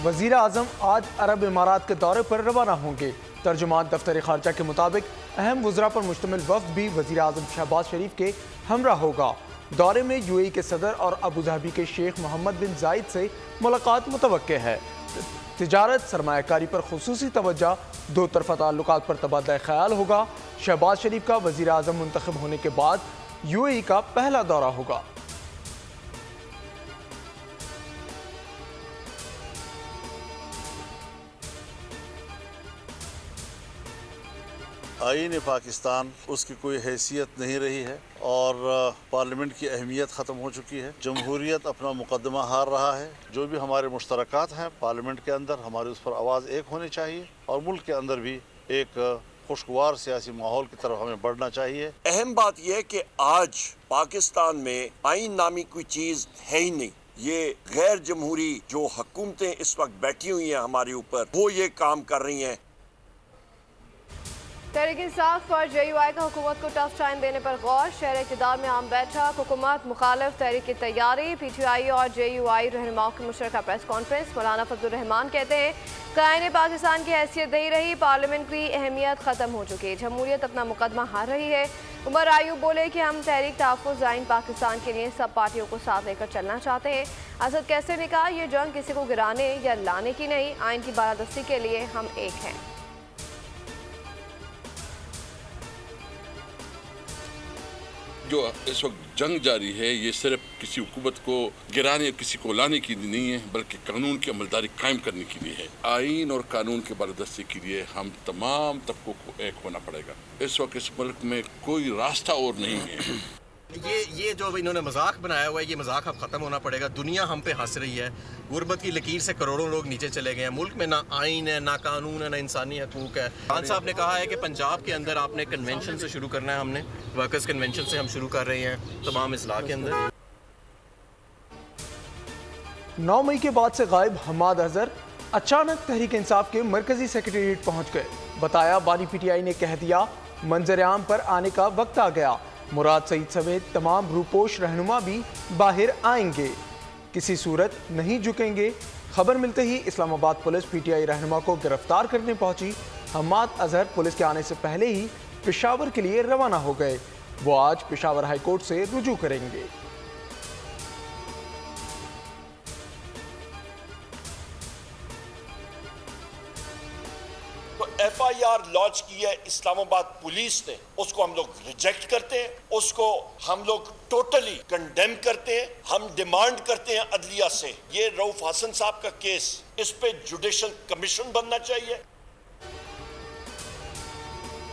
वज़ीर आज़म आज अरब इमारात के दौरे पर रवाना होंगे। तर्जुमान दफ्तर खारजा के मुताबिक अहम वज़रा पर मुश्तमिल वफ़द भी वज़ीर आज़म शहबाज शरीफ के हमरा होगा। दौरे में UAE के सदर और अबू धाबी के शेख मोहम्मद बिन जायद से मुलाकात मुतवक्के है। तिजारत सरमायाकारी पर खुसूसी तवज्जो, दो तरफ़ा ताल्लुकात पर तबादला ख्याल होगा। शहबाज शरीफ का वज़ीर आज़म मुंतखब होने के बाद UAE का पहला दौरा होगा। आईन पाकिस्तान उसकी कोई हैसियत नहीं रही है और पार्लियामेंट की अहमियत ख़त्म हो चुकी है। जमहूरियत अपना मुकदमा हार रहा है। जो भी हमारे मुश्तरकात हैं पार्लियामेंट के अंदर, हमारी उस पर आवाज़ एक होनी चाहिए और मुल्क के अंदर भी एक खुशगवार सियासी माहौल की तरफ हमें बढ़ना चाहिए। अहम बात यह है कि आज पाकिस्तान में आईन नामी कोई चीज़ है ही नहीं। ये गैर जमहूरी जो हुकूमतें इस वक्त बैठी हुई हैं हमारे ऊपर, वो ये काम कर रही हैं। तहरीक इंसाफ और JUI का हुकूमत को टफ टाइम देने पर गौर। शहर इक़्तिदार में आम बैठक, हुकूमत मुखालिफ तहरीक की तैयारी। PTI और JUI रहनुमाओं की मुशतरका प्रेस कॉन्फ्रेंस। मौलाना फजलुर रहमान कहते हैं कायने पाकिस्तान की हैसियत नहीं रही, पार्लियामेंट की अहमियत ख़त्म हो चुकी है, जमहूरियत अपना मुकदमा हार रही है। उमर आयूब बोले कि हम तहरीक तहफ़्फ़ुज़ आइन पाकिस्तान के लिए सब पार्टियों को साथ लेकर चलना चाहते हैं। असद कैसर ने कहा यह जंग किसी को गिराने या लाने की नहीं, आइन की बालादस्ती के लिए हम एक हैं। जो इस वक्त जंग जारी है ये सिर्फ किसी हुकूमत को गिराने किसी को लाने की नहीं है, बल्कि कानून की अमलदारी कायम करने के लिए है। आइन और कानून के बालादस्ती के लिए हम तमाम तबकों को एक होना पड़ेगा। इस वक्त इस मुल्क में कोई रास्ता और नहीं है। ये जो इन्होंने मजाक बनाया हुआ है, ये मजाक अब ख़त्म होना पड़ेगा। दुनिया हम पे हंस रही है। गुर्बत की लकीर से करोड़ों लोग नीचे चले गए हैं। मुल्क में ना आइन है, ना कानून है, ना इंसानी हकूक है। खान साहब ने कहा है कि पंजाब के अंदर आपने कन्वेंशन से शुरू करना है। हमने वर्कर्स कन्वेंशन से हम शुरू कर रहे हैं तमाम इस्लाह के अंदर। 9 मई के बाद से गायब हमाद अजहर अचानक तहरीक इंसाफ के मरकजी सेक्रेटेरिएट पहुंच गए। बताया बानी PTI ने कह दिया मंजर आम पर आने का वक्त आ गया। मुराद सईद समेत तमाम रूपोश रहनुमा भी बाहर आएंगे, किसी सूरत नहीं झुकेंगे। खबर मिलते ही इस्लामाबाद पुलिस PTI रहनुमा को गिरफ्तार करने पहुंची। हमाद अजहर पुलिस के आने से पहले ही पेशावर के लिए रवाना हो गए। वो आज पेशावर हाई कोर्ट से रुजू करेंगे। तो FIR लॉन्च की है इस्लामाबाद पुलिस ने, उसको हम लोग रिजेक्ट करते हैं, उसको हम लोग टोटली कंडेम करते हैं। हम डिमांड करते हैं अदलिया से ये रऊफ हसन साहब का केस, इस पे जुडिशल कमीशन बनना चाहिए।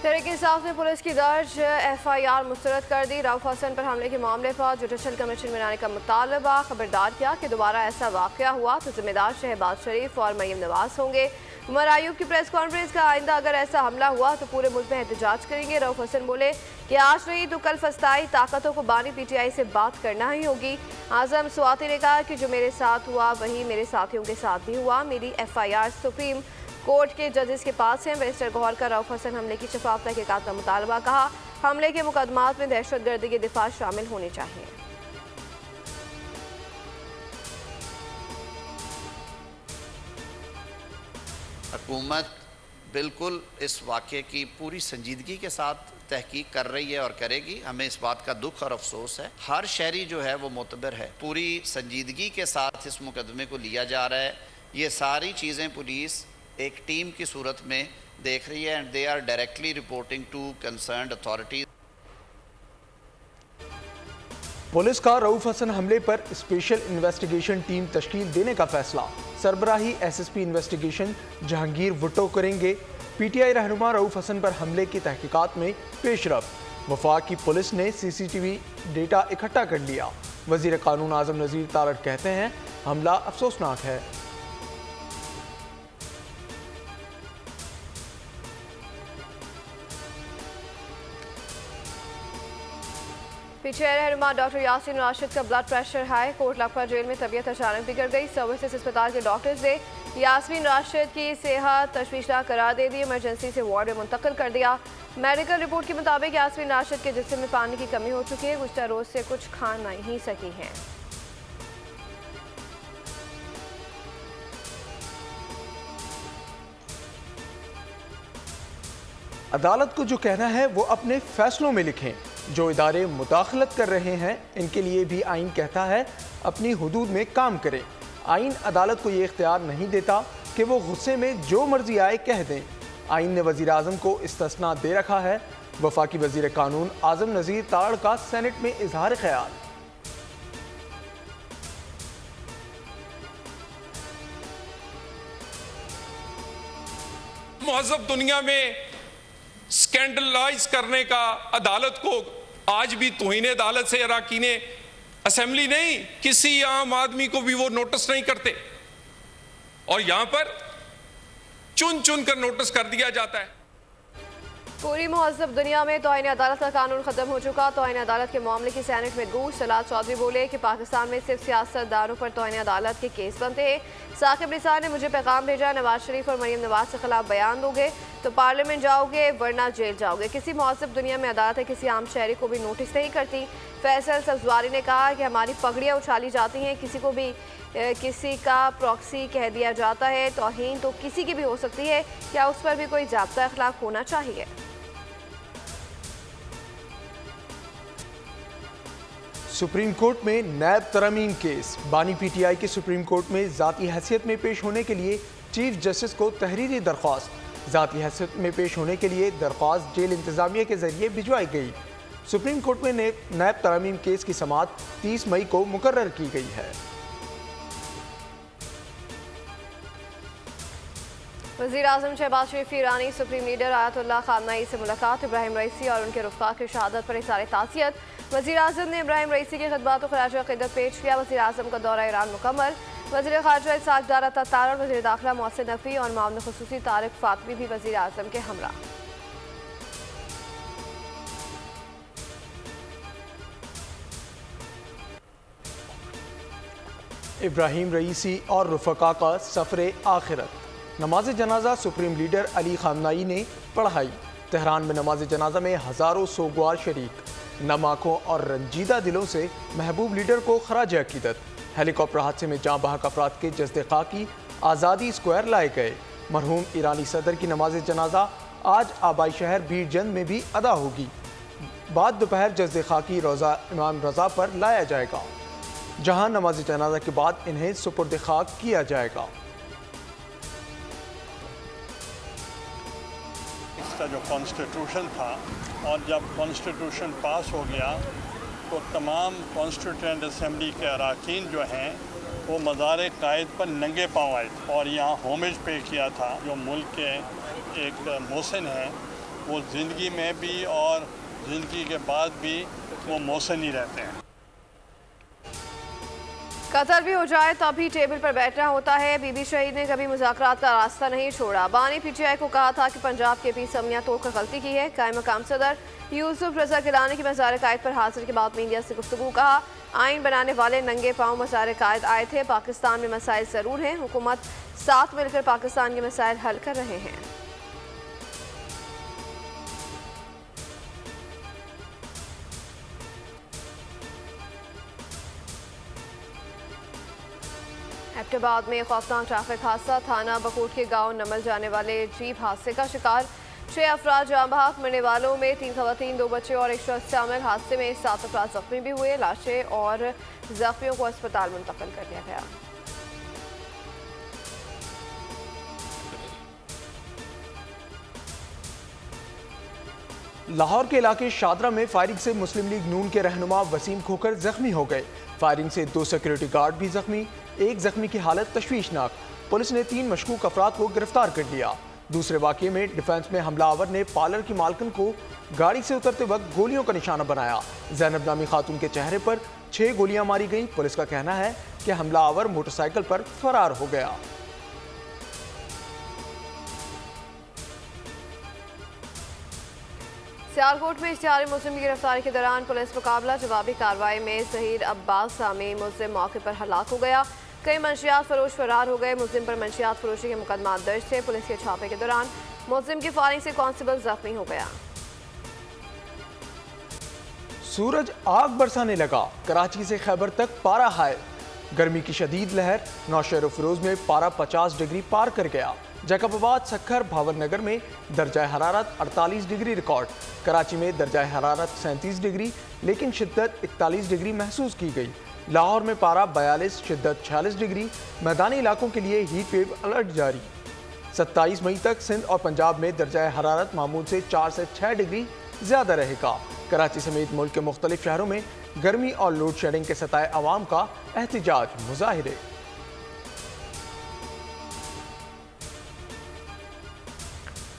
तहरीक इंसाफ ने पुलिस की दर्ज FIR मुस्तरद कर दी। रऊफ हसन पर हमले के मामले पर जुडिशल कमीशन बनाने का मुतालबा। खबरदार किया कि दोबारा ऐसा वाकया हुआ तो जिम्मेदार शहबाज शरीफ और मरीम नवाज होंगे। उमर आयूब की प्रेस कॉन्फ्रेंस का आइंदा अगर ऐसा हमला हुआ तो पूरे मुल्क में एहतजाज करेंगे। रऊफ हसन बोले कि आज नहीं तो कल फस्ताई ताकतों को बानी PTI से बात करना ही होगी। आजम स्वाति ने कहा कि जो मेरे साथ हुआ वही मेरे साथियों के साथ भी हुआ। मेरी FIR सुप्रीम कोर्ट के जजेस के पास हैं। बैरिस्टर गौहर का रऊफ हसन हमले की शफाफ तहकीकात का मुतालबा। कहा हमले के मुकदमात में दहशतगर्दी के दिफा शामिल होने चाहिए। हुकूमत बिल्कुल इस वाक़े की पूरी संजीदगी के साथ तहकीक कर रही है और करेगी। हमें इस बात का दुख और अफसोस है। हर शहरी जो है वो मोतबर है। पूरी संजीदगी के साथ इस मुकदमे को लिया जा रहा है। ये सारी चीज़ें पुलिस एक टीम की सूरत में देख रही है and they are directly reporting to concerned authorities. Police का रऊफ हसन हमले पर स्पेशल इन्वेस्टिगेशन टीम तश्कील देने का फैसला। सरबराही SSP इन्वेस्टिगेशन जहांगीर भुट्टो करेंगे। PTI रहनुमा रऊफ हसन पर हमले की तहकीकात में पेशरफ। वफाक की पुलिस ने CCTV डेटा इकट्ठा कर लिया। वजीर कानून आजम नज़ीर तारड़ कहते हैं हमला अफसोसनाक है। PTI रहनुमा डॉक्टर यासीन राशिद का blood pressure high. Kot Lakhpat jail में तबीयत अचानक बिगड़ गई। सर्विसेज अस्पताल के डॉक्टर्स ने यासीन राशिद की सेहत तशवीशनाक करार दे दी। इमरजेंसी से वार्ड में मुंतकिल कर दिया। मेडिकल रिपोर्ट के मुताबिक यासीन राशिद के जिस्म में पानी की कमी हो चुकी है। गुज़श्ता रोज से कुछ खा नहीं सकी हैं। अदालत को जो कहना है वो अपने फैसलों में लिखें। जो इदारे मुदाखलत कर रहे हैं इनके लिए भी आइन कहता है अपनी हुदूद में काम करें। आइन अदालत को ये इख्तियार नहीं देता कि वो गुस्से में जो मर्जी आए कह दें। आइन ने वज़ीर आज़म को इस्तिस्ना दे रखा है। वफाकी वज़ीर कानून आज़म नज़ीर ताड़ का सेनेट में इजहार ख्याल। मुहज़्ज़ब दुनिया में स्कैंडलाइज करने का अदालत को आज भी तौहीन अदालत से अरकान असेंबली नहीं, किसी आम आदमी को भी वो नोटिस नहीं करते और यहां पर चुन चुन कर नोटिस कर दिया जाता है। पूरी मुहज़्ज़ब दुनिया में तौहीन अदालत का कानून ख़त्म हो चुका। तौहीन अदालत के मामले की सेनेट में गूंज। सलाह चौधरी बोले कि पाकिस्तान में सिर्फ सियासतदानों पर तौहीन अदालत के केस बनते हैं। साकिब निसार ने मुझे पैगाम भेजा, नवाज शरीफ और मरीम नवाज के खिलाफ बयान दोगे तो पार्लियामेंट जाओगे वरना जेल जाओगे। किसी मुहज़्ज़ब दुनिया में अदालत किसी आम शहरी को भी नोटिस नहीं करती। फैसल सब्जवारी ने कहा कि हमारी पगड़ियाँ उछाली जाती हैं, किसी को भी किसी का प्रॉक्सी कह दिया जाता है। तौहीन तो किसी की भी हो सकती है, क्या उस पर भी कोई ज़ाब्ता अखलाक होना चाहिए? सुप्रीम कोर्ट में नैब तरमीम केस। बानी पीटीआई के सुप्रीम कोर्ट में ज़ाती हैसियत में पेश होने के लिए चीफ जस्टिस को तहरीरी दरख्वास्त। ज़ाती हैसियत में पेश होने के लिए दरख्वास्त जेल इंतज़ामिया के जरिए भिजवाई गई। सुप्रीम कोर्ट में नैब तरमीम केस की समाअत 30 मई को मुकर्रर की गई है। वज़ीर आज़म शहबाज शरीफ की ईरानी सुप्रीम लीडर आयतुल्लाह खामनई से मुलाकात। इब्राहिम रईसी और उनके रफ़्क़ा की शहादत पर इज़हार ताज़ियत। वज़ीर आज़म ने इब्राहिम रईसी के खिदमात को ख़राज अक़ीदत पेश किया। वज़ीर आज़म का दौरा ईरान मुकम्मल। वज़ीर ख़ारजा इस्हाक़ दार अत्तातार और वज़ीर दाखिला मोहसिन नक़वी और मामले ख़ुसूसी तारिक फ़ातमी भी वज़ीर आज़म के हमरा। इब्राहिम रईसी और रफ़क़ा का सफ़र आखिरत। नमाज जनाजा सुप्रीम लीडर अली खामनाई ने पढ़ाई। तेहरान में नमाज जनाजा में हज़ारों सोगवार शरीक। नम आँखों और रंजीदा दिलों से महबूब लीडर को खराज अक़ीदत। हेलीकॉप्टर हादसे में जाँ बहक अफराद के जज़्दे खाकी आज़ादी स्क्वायर लाए गए। मरहूम ईरानी सदर की नमाज जनाजा आज आबाई शहर बीरजंद में भी अदा होगी। बाद दोपहर जज़्दे खाकी रोज़ा इमाम रज़ा पर लाया जाएगा, जहाँ नमाज जनाजा के बाद इन्हें सुपुर्द खाक किया जाएगा। इसका जो कॉन्स्टिट्यूशन था और जब कॉन्स्टिट्यूशन पास हो गया तो तमाम कॉन्स्टिट्यूएंट असेंबली के अरकान जो हैं वो मज़ार कायद पर नंगे पाँव आए और यहाँ होमेज पे किया था। जो मुल्क के एक मोहसिन हैं वो ज़िंदगी में भी और ज़िंदगी के बाद भी वो मोहसिन ही रहते हैं। कत्ल भी हो जाए तब भी टेबल पर बैठना होता है। बीबी शहीद ने कभी मुज़ाकरात का रास्ता नहीं छोड़ा। बानी पीटीआई को कहा था कि पंजाब के पीस अमियाँ तोड़कर गलती की है। कायम मकाम सदर यूसुफ रजा गिलानी की मज़ार कायद पर हाजिर के बाद मीडिया से गुफ्तगू। कहा आइन बनाने वाले नंगे पाँव मज़ार कायद आए थे। पाकिस्तान में मसाइल ज़रूर हैं, हुकूमत साथ मिलकर पाकिस्तान के मसाइल हल कर रहे हैं। एबटाबाद में खौफनाक ट्रैफिक हादसा। थाना बकोट के गांव नमल जाने वाले जीप हादसे का शिकार। 6 अफराद जाँ बहक। मरने वालों में 3 खवातीन, 2 बच्चे और एक शख्स शामिल। हादसे में 7 अफराद जख्मी भी हुए। लाशें और जख्मियों को अस्पताल मुंतकिल कर दिया गया। लाहौर के इलाके शादरा में फायरिंग से मुस्लिम लीग नून के रहनुमा वसीम खोकर जख्मी हो गए। फायरिंग से 2 सिक्योरिटी गार्ड भी जख्मी। एक जख्मी की हालत तशवीशनाक। पुलिस ने 3 मशकूक अफराद को गिरफ्तार कर लिया। दूसरे वाक़ये में डिफेंस में हमलावर ने पार्लर की मालकिन को गाड़ी से उतरते वक्त गोलियों का निशाना बनाया। जैनब नामी खातून के चेहरे पर 6 गोलियां मारी गईं। पुलिस का कहना है कि हमलावर मोटरसाइकिल पर फरार हो गया। सियालकोट में इश्तिहारी मुस्लिम की गिरफ्तारी के दौरान पुलिस मुकाबला। जवाबी कार्रवाई में ज़हीर अब्बास सामी मुस्लिम मौके पर हलाक हो गया। कई मंशियात फरोश फरार हो गए। मुस्लिम पर मंशियात फरोशी के मुकदमा दर्ज थे। पुलिस के छापे के दौरान मुस्लिम की फायरिंग से कांस्टेबल जख्मी हो गया। सूरज आग बरसाने लगा। कराची से खैबर तक पारा हाई। गर्मी की शदीद लहर। नौशहर फिरोज में पारा 50 डिग्री पार कर गया। जैकबाबाद, सक्खर, भावनगर में दर्जा हरारत 48 डिग्री रिकॉर्ड। कराची में दर्जा हरारत 37 डिग्री लेकिन शिद्दत 41 डिग्री महसूस की गई। लाहौर में पारा 42, शिद्दत 46 डिग्री। मैदानी इलाकों के लिए हीट वेव अलर्ट जारी। 27 मई तक सिंध और पंजाब में दर्जा हरारत मामूल से 4 से 6 डिग्री ज़्यादा रहेगा। कराची समेत मुल्क के मुख्तलिफ शहरों में गर्मी और लोड शेडिंग के सताए अवाम का एहतजाज मुजाहिरे।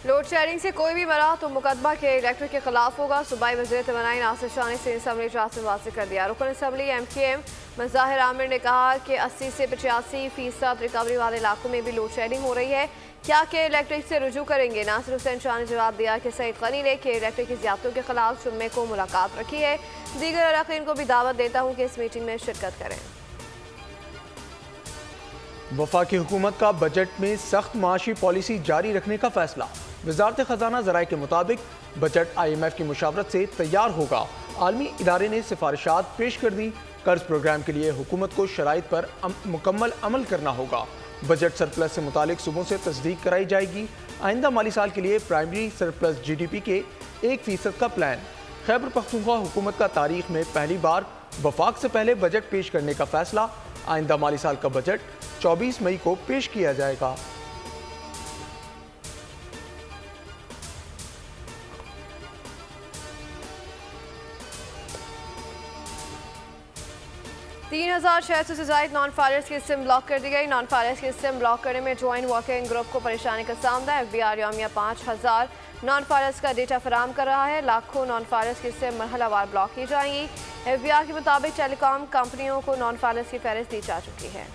लोड शेडिंग से कोई भी मरा तो मुकदमा के इलेक्ट्रिक के खिलाफ होगा। सूबाई वज़ीर तवानाई नासिर शाह ने सिंध असम्बली इजलास में वाज़ेह कर दिया। रुकन असम्बली MKM मज़ाहिर आमिर ने कहा कि 80 से 85% रिकवरी वाले इलाकों में भी लोड शेडिंग हो रही है। क्या के इलेक्ट्रिक से रुजू करेंगे? नासिर हुसैन शाह ने जवाब दिया कि सईद गनी ने के इलेक्ट्रिक की ज़्यादतियों के खिलाफ जुम्मे को मुलाकात रखी है। दीगर अरकान को भी दावत देता हूँ कि इस मीटिंग में शिरकत करें। वफाकी हुकूमत का बजट में सख्त माशी पॉलिसी जारी रखने का फैसला। वजारत खजाना ज़राए के मुताबिक बजट IMF की मुशावरत से तैयार होगा। आलमी इदारे ने सिफारिशात पेश कर दी। कर्ज प्रोग्राम के लिए हुकूमत को शराइत पर मुकम्मल अमल करना होगा। बजट सरप्लस से मुतालिक सूबों से तस्दीक कराई जाएगी। आइंदा माली साल के लिए प्राइमरी सरप्लस GDP के 1% का प्लान। खैबर पख्तूनख्वा हुकूमत का तारीख में पहली बार वफाक से पहले बजट पेश करने का फैसला। आइंदा माली साल का बजट 24 मई को पेश किया जाएगा। तीन 3600 से ज्यादा नॉन फायरर्स की सिम ब्लॉक कर दी गई। नॉन फायरर्स की सिम ब्लॉक करने में ज्वाइंट वर्किंग ग्रुप को परेशानी का सामना। FBI यौमिया 5000 नॉन फायरर्स का डेटा फराम कर रहा है। लाखों नॉन फायरर्स की सिम मरहलावार ब्लॉक की जाएंगी। FBI के मुताबिक टेलीकॉम कंपनियों को नॉन फायरर्स की फहरिस्त दी जा चुकी है।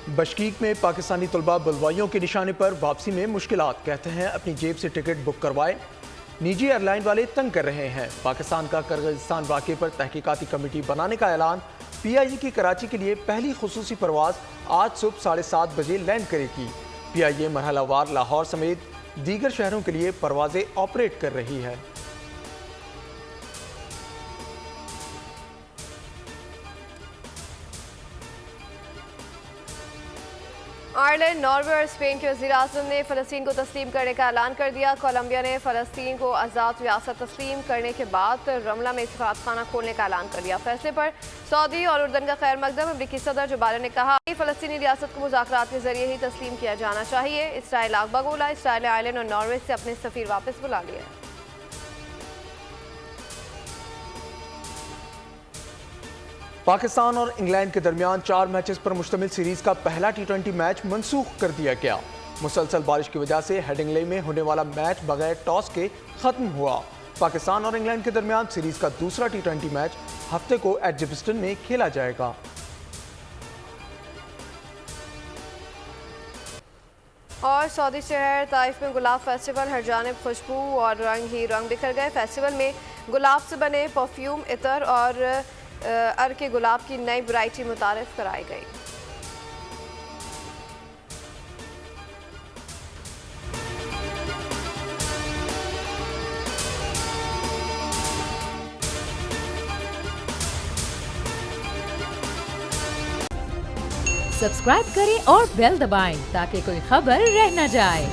बशकीक में पाकिस्तानी तलबा बुलवाइयों के निशाने पर वापसी में मुश्किलात। कहते हैं अपनी जेब से टिकट बुक करवाएं। निजी एयरलाइन वाले तंग कर रहे हैं। पाकिस्तान का किर्गिस्तान वाक़े पर तहकीकाती कमेटी बनाने का ऐलान। PIA की कराची के लिए पहली खुसूसी परवाज़ आज सुबह 7:30 बजे लैंड करेगी। PIA मरहलावार लाहौर समेत दीगर शहरों के लिए परवाज़ें ऑपरेट कर रही है। आयरलैंड, नॉर्वे और स्पेन के वज़ीर-ए-आज़म ने फ़लस्तीन को तस्लीम करने का ऐलान कर दिया। कोलंबिया ने फ़लस्तीन को आज़ाद रियासत तस्लीम करने के बाद रमला में सफारतखाना खोलने का ऐलान कर दिया। फैसले पर सऊदी और उर्दन का खैर मकदम। अमरीकी सदर जो बाइडेन ने कहा कि फ़लस्तीनी रियासत को मुज़ाकरात के जरिए ही तस्लीम किया जाना चाहिए। इसराइल आग बगोला। इसराइल ने आयरलैंड और नॉर्वे से अपने सफ़ीर वापस बुला लिया। पाकिस्तान और इंग्लैंड के दरमियान 4 मैचेस पर मुश्तमिल सीरीज का पहला T20 मैच मंसूख कर दिया गया। मुसलसल बारिश की वजह से हेडिंगले में होने वाला मैच बगैर टॉस के खत्म हुआ। पाकिस्तान और इंग्लैंड के दरमियान सीरीज का दूसरा T20 मैच हफ्ते को एडजस्टन में खेला जाएगा। और सऊदी शहर ताइफ में गुलाब फेस्टिवल, हर जानिब खुशबू और रंग ही रंग बिखर गए। फेस्टिवल में गुलाब से बने परफ्यूम, इतर और अर्के गुलाब की नई वैरायटी मुतारिफ कराई गई। सब्सक्राइब करें और बेल दबाएं ताकि कोई खबर रह न जाए।